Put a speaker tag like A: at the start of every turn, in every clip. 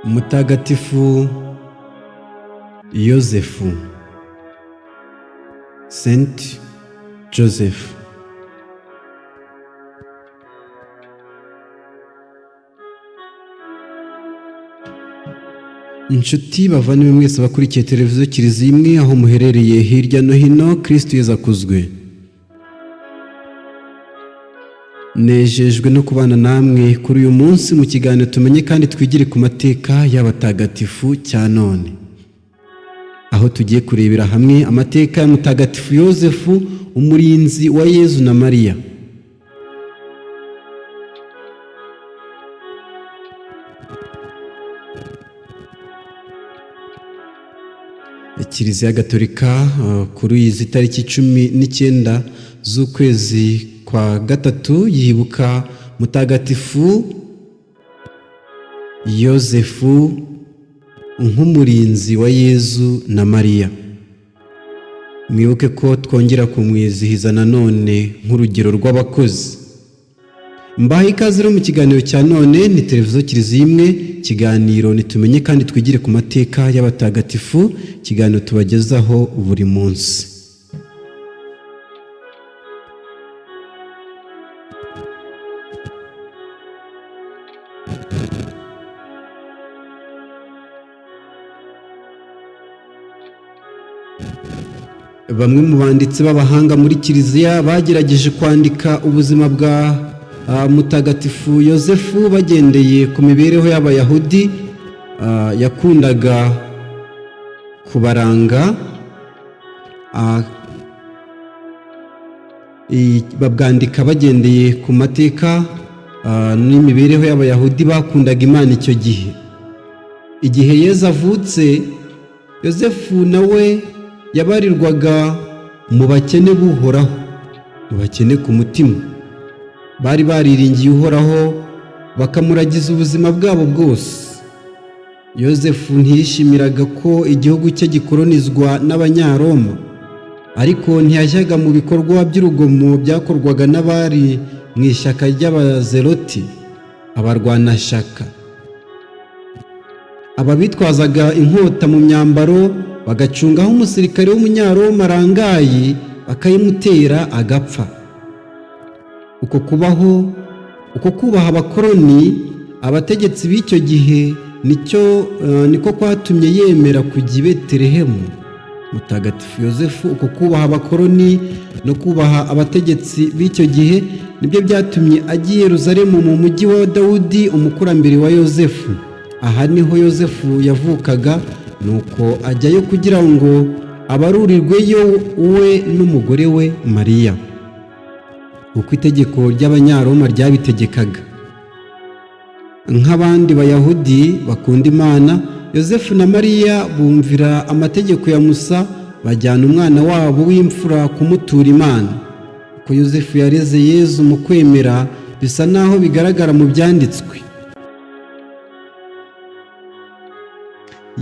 A: Mutagatifu Yosefu, Saint Joseph. Inshuti bavandimwe mwese bakurikiye televiziyo Kiliziya imwe aho muherereye hirya no hino, Kristo Yezu akuzwe. Nejejwe no kubana namwe kuri uyu munsi mu kiganiro tumenye kandi twigire ku mateka y'abatagatifu cya none, aho tugiye kurebera hamwe amateka ya Mutagatifu Yosefu, umurinzi wa Yezu na Mariya. Kiliziya Gatolika kuri izi tariki 19 z'ukwezi kwa gatatu yibuka Mutagatifu Yosefu nk'umurinzi wa Yezu na Mariya. Mwibuke ko twongera kumwizihiza nanone nk'urugero rw'abakozi. Mbaha ikaze rero mu kiganiro cya none, ni televiziyo Kiliziya imwe, kiganiro nitumenye kandi twigire ku mateka y'abatagatifu, kiganiro tubagezaho buri munsi. Bamwe mu banditsi b'abahanga muri Kiliziya bagerageje kwandika ubuzima bwa Mutagatifu Yosefu bagendeye ku mibereho y'Abayahudi yakundaga kubaranga, babwandika bagendeye ku mateka n'imibereho y'Abayahudi bakundaga Imana icyo gihe. Igihe Yezu avutse, Yosefu nawe yabarirwaga mu bakene b'Uhoraho, mu bakene ku mutima. Bari bariringiye Uhoraho bakamuragiza ubuzima bwabo bwose. Yosefu ntiyishimiraga ko igihugu cye gikolonizwa n'Abanyaroma, ariko ntiyajyaga mu bikorwa by'urugomo byakorwaga n'abari mu ishyaka ry'Abazeroti, abarwanashyaka. Aba bitwazaga inkota mu myambaro, bagacungaho umusirikare w'Umunyaroma arangaye bakayimutera agapfa. Uko kubaha abakoloni, abategetsi b'icyo gihe, niko kwatumye yemera kujya i Betelehemu. Mutagatifu Yosefu, uko kubaha abakoloni no kubaha abategetsi b'icyo gihe nibyo byatumye ajya i Yerusalemu mu mujyi wa Dawudi, umukurambere wa Yosefu. Aha niho Yosefu yavukaga, nuko ajyayo kugira ngo abarurirweyo we n'umugore we Mariya, uko itegeko ry'Abanyaroma ryabitegekaga. Nk'abandi Bayahudi bakunda Imana, Yosefu na Mariya bumvira amategeko ya Musa, bajyana umwana wabo w'imfura kumutura Imana. Uko Yosefu yareze Yezu mu kwemera bisa naho bigaragara mu byanditswe.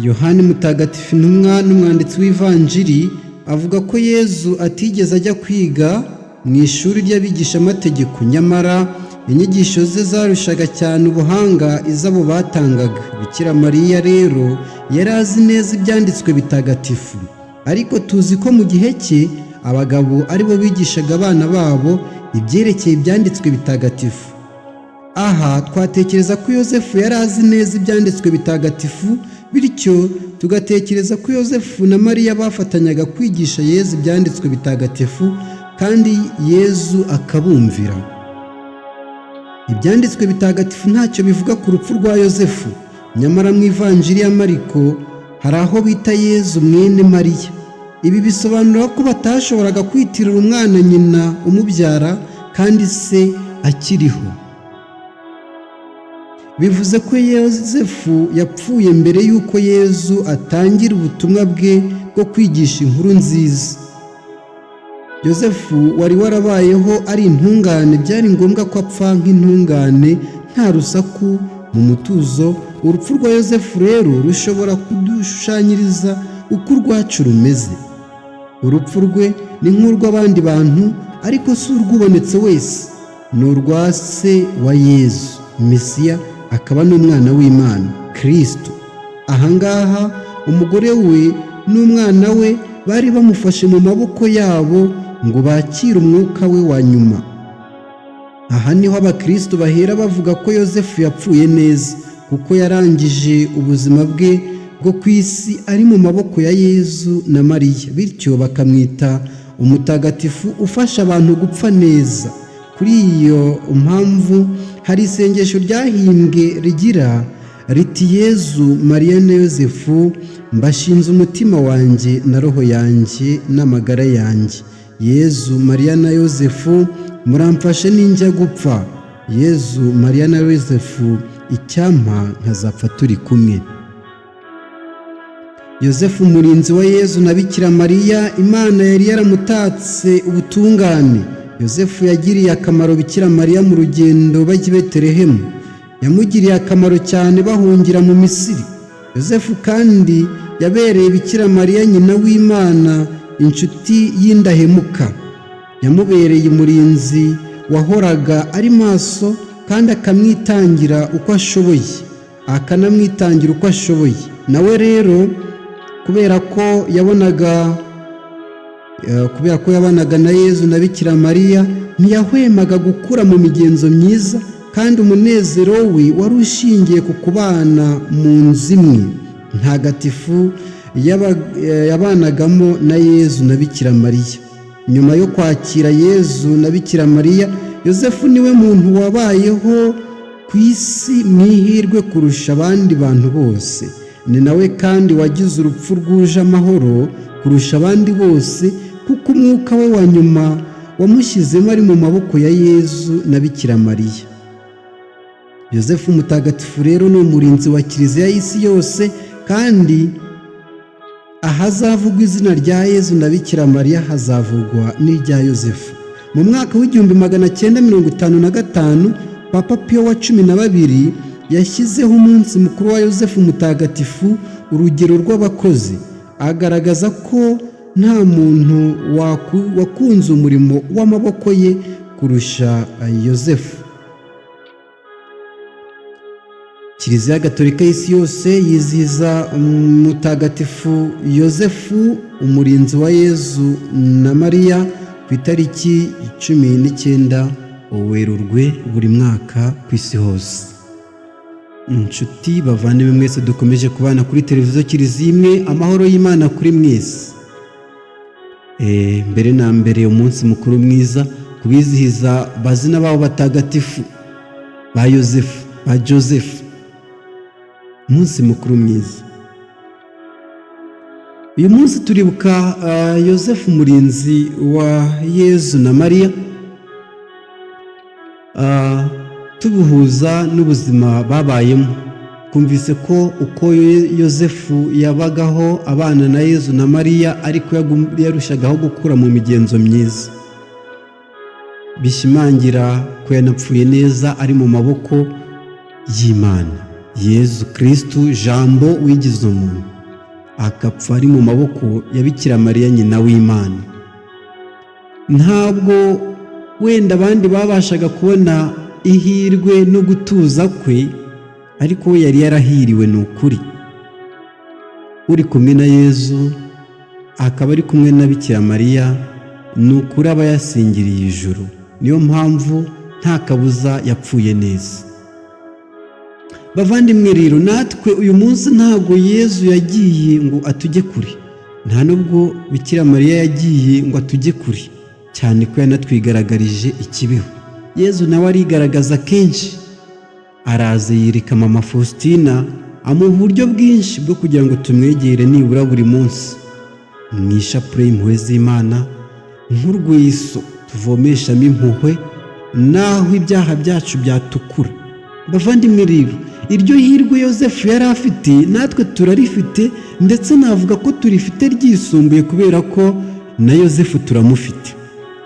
A: Yohani Mutagatifu intumwa n'umwanditsi w'ivanjiri avuga ko Yezu atigeze ajya kwiga mu ishuri ry'abigishamategeko, nyamara inyigisho ze zarushaga cyane ubuhanga iz'abo batangaga. Bikira Mariya rero yari azi neza ibyanditswe bitagatifu, ariko tuzi ko mu gihe cye abagabo ari bo bigishaga abana babo ibyerekeye ibyanditswe bitagatifu. Aha twatekereza ko Yosefu yari azi neza ibyanditswe bitagatifu, bityo tugatekereza ko Yosefu na Mariya bafatanyaga kwigisha Yezu ibyanditswe bitagatifu, kandi Yezu akabumvira. Ibyanditswe bitagatifu ntacyo bivuga ku rupfu rwa Yosefu, nyamara mu ivanjiri ya Mariko hari aho bita Yezu mwene Mariya. Ibi bisobanura ko batashoboraga kwitirira umwana nyina umubyara kandi se akiriho. Bivuze ko Yosefu yapfuye mbere y'uko Yezu atangira ubutumwa bwe bwo kwigisha inkuru nziza. Yosefu wari warabayeho ari intungane, byari ngombwa ko apfa nk'intungane nta rusaku, mu mutuzo. Urupfu rwa Yosefu rero rushobora kudushushanyiriza uko urwacu rumeze. Urupfu rwe ni nk'urw'abandi bantu, ariko si urw'ubonetse wese. Ni urwa se wa Yezu, Mesiya, akaba n'umwana w'Imana, Kristo. Ahangaha umugore we n'umwana we bari bamufashe mu maboko yabo ngo bakire umwuka we wa nyuma. Aha niho abakristo bahera bavuga ko Yosefu yapfuye neza, kuko yarangije ubuzima bwe bwo ku isi ari mu maboko ya Yezu na Mariya, bityo bakamwita umutagatifu ufasha abantu gupfa neza. Kuri iyo mpamvu hari isengesho ryahimbwe rigira riti: Yezu, Mariya na Yosefu, mbashinze umutima wanjye na roho yanjye n'amagara yanjye. Yezu, Mariya na Yosefu, muramfashe ninjya gupfa. Yezu, Mariya na Yosefu, icyampa nkazapfa turi kumwe. Yosefu, umurinzi wa Yezu na Bikira Mariya, Imana yari yaramutatse ubutungane. Yosefu yagiriye akamaro Bikira Mariya mu rugendo bajya i Betelehemu. Yamugiriye akamaro cyane bahungira mu Misiri. Yosefu kandi yabereye Bikira Mariya nyina w'Imana inshuti y'indahemuka. Yamubereye umurinzi wahoraga ari maso kandi akamwitangira uko ashoboye, akanamwitangira uko ashoboye. Nawe rero kubera ko yabanaga na Yezu na Bikira Mariya, ntiyahwemaga gukura mu migenzo myiza, kandi umunezero we wari ushingiye ku kubana mu nzu imwe ntagatifu yabanagamo na Yezu na Bikira Mariya. Nyuma yo kwakira Yezu na Bikira Mariya, Yosefu niwe muntu wabayeho ku isi mu ihirwe kurusha abandi bantu bose. Ni nawe kandi wagize urupfu rwuje amahoro kurusha abandi bose, kuko umwuka we wa nyuma wamushyizemo ari mu maboko ya Yezu na Bikira Mariya. Yosefu mutagatifu rero ni umurinzi wa Kiliziya y'isi yose, kandi ahazavugwa izina rya Yezu na Bikira Mariya hazavugwa n'irya Yosefu. Mu mwaka w'1955 Papa Pio wa 12 yashyizeho umunsi mukuru wa Yosefu mutagatifu, urugero rw'abakozi, agaragaza ko nta muntu wakunze umurimo w'amaboko ye kurusha Yosefu. Kiliziya Gatolika y'isi yose yizihiza mutagatifu Yosefu, umurinzi wa Yezu na Mariya, ku itariki 19 Werurwe buri mwaka ku isi hose. Inshuti bavandimwe mwese dukomeje kubana kuri televiziyo Kiliziya imwe, amahoro y'Imana kuri mwese. Mbere na mbere umunsi mukuru mwiza kubizihiza bazina babo batagatifu ba Yosefu, ba Joseph. Umunsi mukuru mwiza. Uyu munsi turibuka Yosefu umurinzi wa Yezu na Mariya, tubuhuza n'ubuzima babayemo. Kumvise ko uko Yosefu yabagaho abana na Yezu na Mariya, ariko yarushagaho gukura mu migenzo myiza, bishimangira ko yanapfuye neza ari mu maboko y'Imana. Yezu Kristu jambo wigize umuntu, akapfa ari mu maboko ya Bikira Mariya nyina w'Imana. Ntabwo wenda abandi babashaga kubona ihirwe no gutuza kwe, ariko we yari yarahiriwe n'ukuri. Uri kumwe na Yezu akaba ari kumwe na Bikira Mariya, n'ukuri aba yasingiriye ijuru. Niyo mpamvu nta kabuza yapfuye neza. Bavandimwe rero, natwe uyu munsi ntabwo Yezu yagiye ngo atujye kure, nta nubwo Bikira Mariya yagiye ngo atujye kure, cyane ko yanatwigaragarije ikibeho. Yezu nawe arigaragaza kenshi, araza yirika Mama Faustina, amuha uburyo bwinshi bwo kugira ngo tumwegere nibura buri munsi. Mu ishapure y'impuhwe z'Imana, nk'urwiso tuvomeshamo impuhwe, naho ibyaha byacu byatukura. Bavandimwe rero, iryo hirwe Yosefu yari afite natwe turarifite, ndetse navuga ko turifite ryisumbuye, kubera ko na Yosefu turamufite.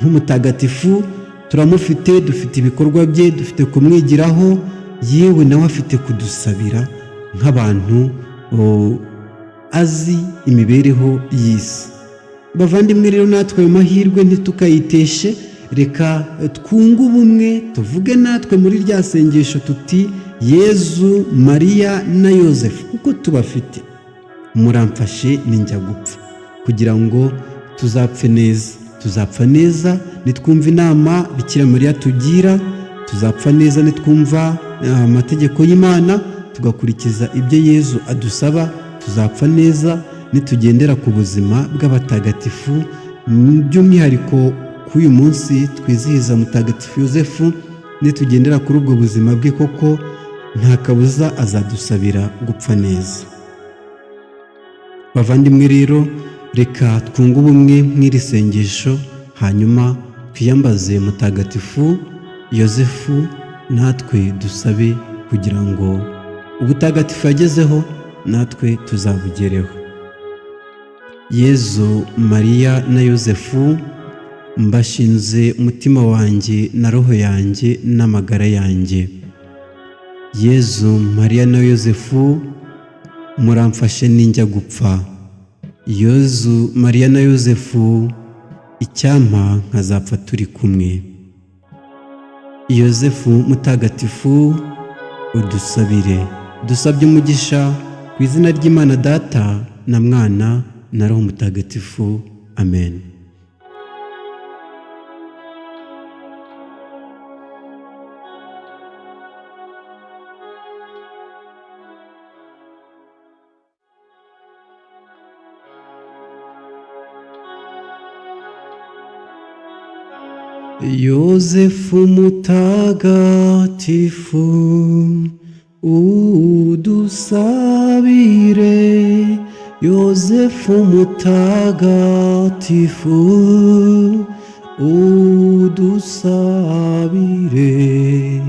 A: nk'umutagatifu turamufite, dufite ibikorwa bye, dufite kumwigiraho, yewe nawe afite kudusabira nk'abantu azi imibereho y'isi. Bavandimwe rero, natwe ayo mahirwe ntitukayiteshe, reka twunge ubumwe, tuvuge natwe muri rya sengesho tuti: Yezu, Mariya na Yozefu kuko tubafite, muramfashe ninjya gupfa, kugira ngo tuzapfa neza nitwumva inama Bikira Mariya tugira, tuzapfa neza nitwumva amategeko y'Imana, tugakurikiza ibyo Yezu adusaba, tuzapfa neza nitugendera ku buzima bw'abatagatifu. By'umwihariko k'uyu munsi twizihiza Mutagatifu Yozefu, nitugendera kuri ubwo buzima bwe koko nta kabuza azadusabira gupfa neza. Bavandimwe rero, reka twunge ubumwe mw'iri sengesho, hanyuma twiyambaze Mutagatifu Yozefu, natwe dusabe kugira ngo ubutagatifu yagezeho natwe tuzabugereho. Yezu, Mariya na Yozefu, mbashinze umutima wanjye na roho yanjye n'amagara yanjye. Yezu, Mariya na Yozefu, muramfashe ninjya gupfa. Yezu, Mariya na Yozefu, icyampa nkazapfa turi kumwe. Yozefu mutagatifu, udusabire. Dusabye umugisha ku izina ry'Imana Data na Mwana na Roho Mutagatifu. Amen. Yozefu mutagatifu, udusabire. Yozefu mutagatifu, udusabire.